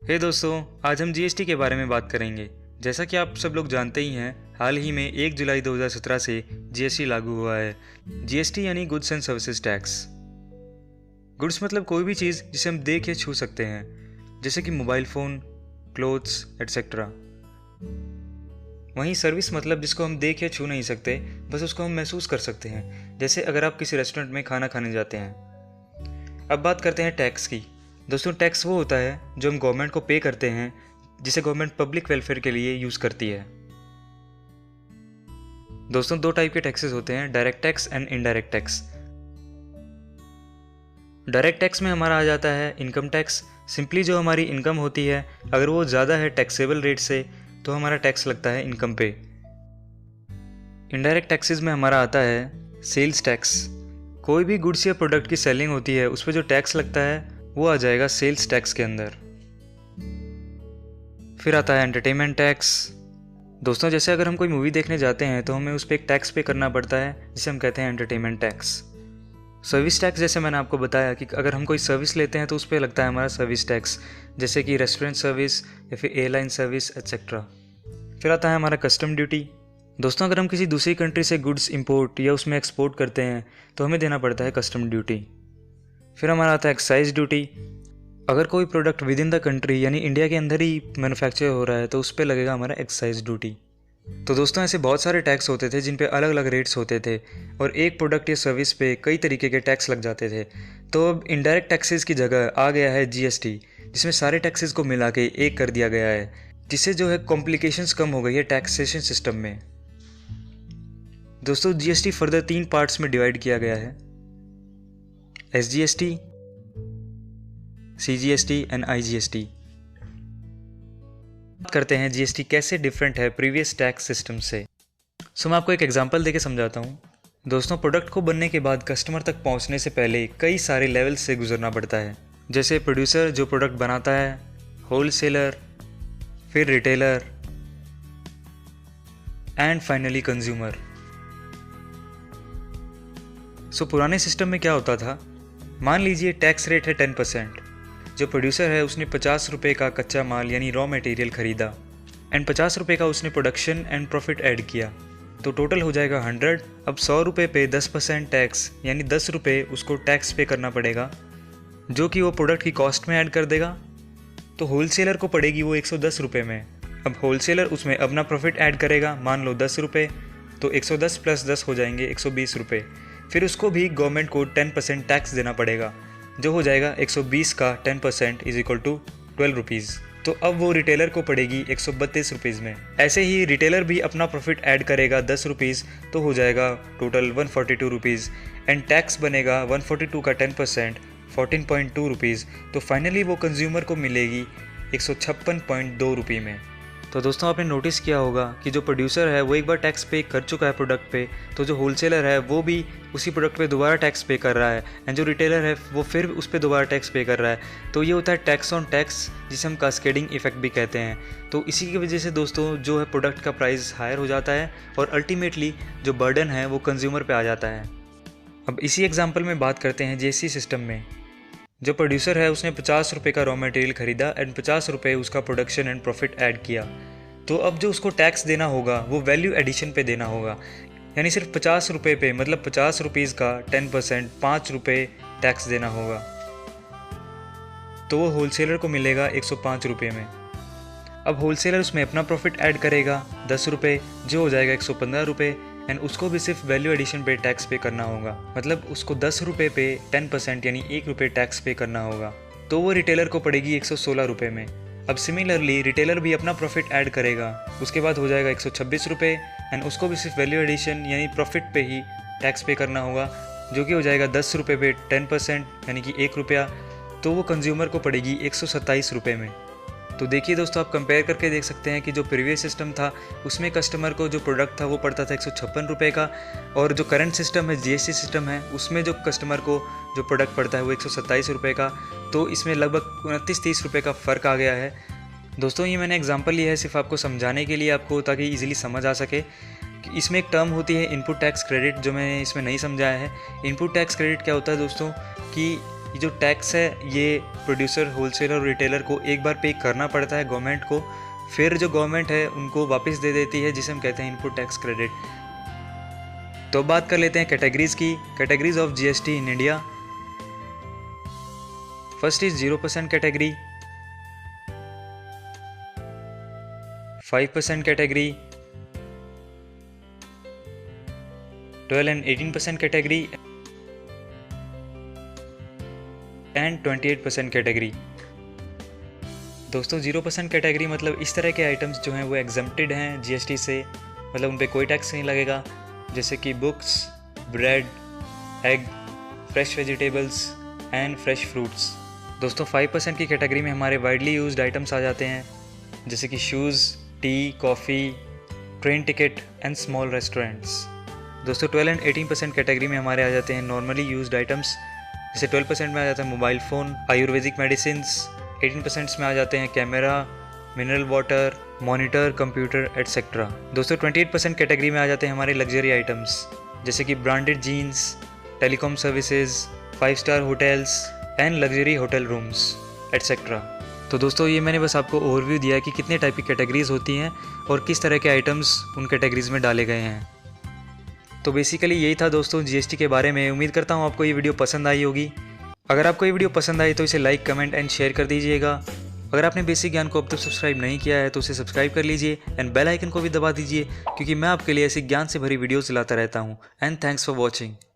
हे दोस्तों, आज हम जीएसटी के बारे में बात करेंगे। जैसा कि आप सब लोग जानते ही हैं, हाल ही में 1 जुलाई 2017 से जीएसटी लागू हुआ है। जीएसटी यानी goods and services tax. Goods मतलब कोई भी चीज़ जिसे हम देख या छू सकते हैं, जैसे कि मोबाइल फ़ोन, क्लोथ्स एटसेट्रा। वहीं सर्विस मतलब जिसको हम देख या छू नहीं सकते, बस उसको हम महसूस कर सकते हैं, जैसे अगर आप किसी रेस्टोरेंट में खाना खाने जाते हैं। अब बात करते हैं टैक्स की। दोस्तों, टैक्स वो होता है जो हम गवर्नमेंट को पे करते हैं, जिसे गवर्नमेंट पब्लिक वेलफेयर के लिए यूज़ करती है। दोस्तों, 2 टाइप के टैक्सेस होते हैं, direct tax and indirect tax. Direct tax में हमारा आ जाता है इनकम टैक्स। सिंपली जो हमारी इनकम होती है, अगर वो ज़्यादा है टैक्सेबल रेट से, तो हमारा टैक्स लगता है इनकम पे। इनडायरेक्ट टैक्सेस में हमारा आता है सेल्स टैक्स। कोई भी गुड्स या प्रोडक्ट की सेलिंग होती है, उस पर जो टैक्स लगता है वो आ जाएगा सेल्स टैक्स के अंदर। फिर आता है एंटरटेनमेंट टैक्स। दोस्तों, जैसे अगर हम कोई मूवी देखने जाते हैं तो हमें उस पर एक टैक्स पे करना पड़ता है, जिसे हम कहते हैं एंटरटेनमेंट टैक्स। सर्विस टैक्स, जैसे मैंने आपको बताया कि अगर हम कोई सर्विस लेते हैं तो उस पर लगता है हमारा सर्विस टैक्स, जैसे कि रेस्टोरेंट सर्विस या फिर एयरलाइन सर्विस एटसेट्रा। फिर आता है हमारा कस्टम ड्यूटी। दोस्तों, अगर हम किसी दूसरी कंट्री से गुड्स इंपोर्ट या उसमें एक्सपोर्ट करते हैं तो हमें देना पड़ता है कस्टम ड्यूटी। फिर हमारा आता है एक्साइज ड्यूटी। अगर कोई product with in the country यानी इंडिया के अंदर ही मैन्युफैक्चर हो रहा है तो उस पर लगेगा हमारा एक्साइज ड्यूटी। तो दोस्तों, ऐसे बहुत सारे टैक्स होते थे जिन पे अलग अलग रेट्स होते थे, और एक प्रोडक्ट या सर्विस पे कई तरीके के टैक्स लग जाते थे। तो अब इनडायरेक्ट टैक्सेस की जगह आ गया है जीएसटी, जिसमें सारे टैक्सेस को मिला के एक कर दिया गया है, जिससे जो है कॉम्प्लिकेशंस कम हो गई है टैक्सेशन सिस्टम में। दोस्तों, जीएसटी फर्दर 3 पार्ट्स में डिवाइड किया गया है, एसजीएसटी, सीजीएसटी एंड आईजीएसटी। बात करते हैं जीएसटी कैसे डिफरेंट है प्रीवियस टैक्स सिस्टम से। मैं आपको एक एग्जांपल देके समझाता हूँ। दोस्तों, प्रोडक्ट को बनने के बाद कस्टमर तक पहुँचने से पहले कई सारे लेवल्स से गुजरना पड़ता है, जैसे प्रोड्यूसर जो प्रोडक्ट बनाता है, होलसेलर, फिर रिटेलर एंड फाइनली कंज्यूमर। पुराने सिस्टम में क्या होता था, मान लीजिए टैक्स रेट है 10%। जो प्रोड्यूसर है उसने 50 रुपये का कच्चा माल यानी रॉ मटेरियल खरीदा एंड 50 रुपये का उसने प्रोडक्शन एंड प्रॉफिट ऐड किया, तो टोटल हो जाएगा 100। अब 100 रुपये पे 10% टैक्स यानी 10 रुपये उसको टैक्स पे करना पड़ेगा, जो कि वो प्रोडक्ट की कॉस्ट में ऐड कर देगा। तो होलसेलर को पड़ेगी वो 110 रुपये में। अब होलसेलर उसमें अपना प्रॉफिट ऐड करेगा, मान लो 10 रुपये, तो 110 प्लस 10 हो जाएंगे 120 रुपये। फिर उसको भी गवर्नमेंट को 10% टैक्स देना पड़ेगा, जो हो जाएगा 120 का 10% इज इक्वल टू 12 रुपीज़। तो अब वो रिटेलर को पड़ेगी 132 रुपीज़ में। ऐसे ही रिटेलर भी अपना प्रॉफिट ऐड करेगा 10 रुपीज़, तो हो जाएगा टोटल 142 रुपीज़ एंड टैक्स बनेगा 142 का 10% 14.2 रुपीज़। तो फाइनली वो कंज्यूमर को मिलेगी 156.2 रुपये में। तो दोस्तों, आपने नोटिस किया होगा कि जो प्रोड्यूसर है वो एक बार टैक्स पे कर चुका है प्रोडक्ट पे, तो जो होलसेलर है वो भी उसी प्रोडक्ट पे दोबारा टैक्स पे कर रहा है, एंड जो रिटेलर है वो फिर उस पर दोबारा टैक्स पे कर रहा है। तो ये होता है टैक्स ऑन टैक्स, जिसे हम कास्केडिंग इफेक्ट भी कहते हैं। तो इसी की वजह से दोस्तों जो है प्रोडक्ट का प्राइस हायर हो जाता है और अल्टीमेटली जो बर्डन है वो कंज्यूमर पे आ जाता है। अब इसी एग्जाम्पल में बात करते हैं जीएसटी सिस्टम में। जो प्रोड्यूसर है उसने 50 रुपये का रॉ मटेरियल खरीदा एंड 50 रुपये उसका प्रोडक्शन एंड प्रॉफिट ऐड किया। तो अब जो उसको टैक्स देना होगा वो वैल्यू एडिशन पे देना होगा, यानी सिर्फ 50 रुपये पे, मतलब 50 रुपीज़ का 10% 5 रुपये टैक्स देना होगा। तो वो होलसेलर को मिलेगा 105 रुपये में। अब होलसेलर उसमें अपना प्रॉफिट ऐड करेगा 10 रुपये, जो हो जाएगा 115 रुपये, एंड उसको भी सिर्फ वैल्यू एडिशन पे टैक्स पे करना होगा, मतलब उसको 10 रुपये पे 10% यानी 1 रुपये टैक्स पे करना होगा। तो वो रिटेलर को पड़ेगी 116 रुपये में। अब सिमिलरली रिटेलर भी अपना प्रॉफिट ऐड करेगा, उसके बाद हो जाएगा 126 रुपये, एंड उसको भी सिर्फ वैल्यू एडिशन यानी प्रॉफिट पे ही टैक्स पे करना होगा, जो कि हो जाएगा 10 रुपये पे 10% यानी कि 1 रुपया। तो वो कंज्यूमर को पड़ेगी 127 रुपये में। तो देखिए दोस्तों, आप कंपेयर करके देख सकते हैं कि जो प्रीवियस सिस्टम था उसमें कस्टमर को जो प्रोडक्ट था वो पड़ता था 156 रुपये का, और जो करंट सिस्टम है जीएसटी सिस्टम है उसमें जो कस्टमर को जो प्रोडक्ट पड़ता है वो 127 रुपये का। तो इसमें लगभग 29-30 रुपये का फ़र्क आ गया है। दोस्तों, ये मैंने एग्जांपल लिया है सिर्फ आपको समझाने के लिए, आपको ताकि इजीली समझ आ सके। इसमें एक टर्म होती है इनपुट टैक्स क्रेडिट, जो मैंने इसमें नहीं समझाया है। इनपुट टैक्स क्रेडिट क्या होता है दोस्तों, कि ये जो टैक्स है ये प्रोड्यूसर, होलसेलर और रिटेलर को एक बार पे करना पड़ता है गवर्नमेंट को, फिर जो गवर्नमेंट है उनको वापस दे देती है, जिसे हम कहते हैं इनपुट टैक्स क्रेडिट। तो बात कर लेते हैं कैटेगरीज की। Categories of GST in India. First is 0% category, 5% category, 12 and 18% category and 28% category. दोस्तों 0% कैटेगरी मतलब इस तरह के आइटम्स जो हैं वो एग्जम्प्टेड हैं जीएसटी से, मतलब उन पर कोई टैक्स नहीं लगेगा, जैसे कि books, bread, egg, fresh vegetables and fresh fruits. दोस्तों 5% की कैटेगरी में हमारे वाइडली यूज्ड आइटम्स आ जाते हैं, जैसे कि shoes, T, coffee, train ticket and small restaurants. दोस्तों 12 एंड 18% कैटेगरी में हमारे आ जाते हैं नॉर्मली यूज्ड आइटम्स, जैसे 12% में आ जाता है मोबाइल फ़ोन, आयुर्वेदिक मेडिसिन्स, 18% में आ जाते हैं camera, mineral water, monitor, computer etcetera. दोस्तों 28% कैटेगरी में आ जाते हैं हमारे लग्जरी आइटम्स, जैसे कि branded jeans, telecom services, 5 star hotels and luxury hotel rooms etcetera. तो दोस्तों ये मैंने बस आपको ओवरव्यू दिया कि कितने टाइप की कैटेगरीज होती हैं और किस तरह के आइटम्स उन कैटेगरीज में डाले गए हैं। तो बेसिकली यही था दोस्तों जीएसटी के बारे में। उम्मीद करता हूँ आपको ये वीडियो पसंद आई होगी। अगर आपको ये वीडियो पसंद आई तो इसे लाइक, कमेंट एंड शेयर कर दीजिएगा। अगर आपने बेसिक ज्ञान को अब तक सब्सक्राइब नहीं किया है तो उसे सब्सक्राइब कर लीजिए एंड बेल आइकन को भी दबा दीजिए, क्योंकि मैं आपके लिए ऐसी ज्ञान से भरी वीडियोस लाता रहता हूँ। And thanks for watching.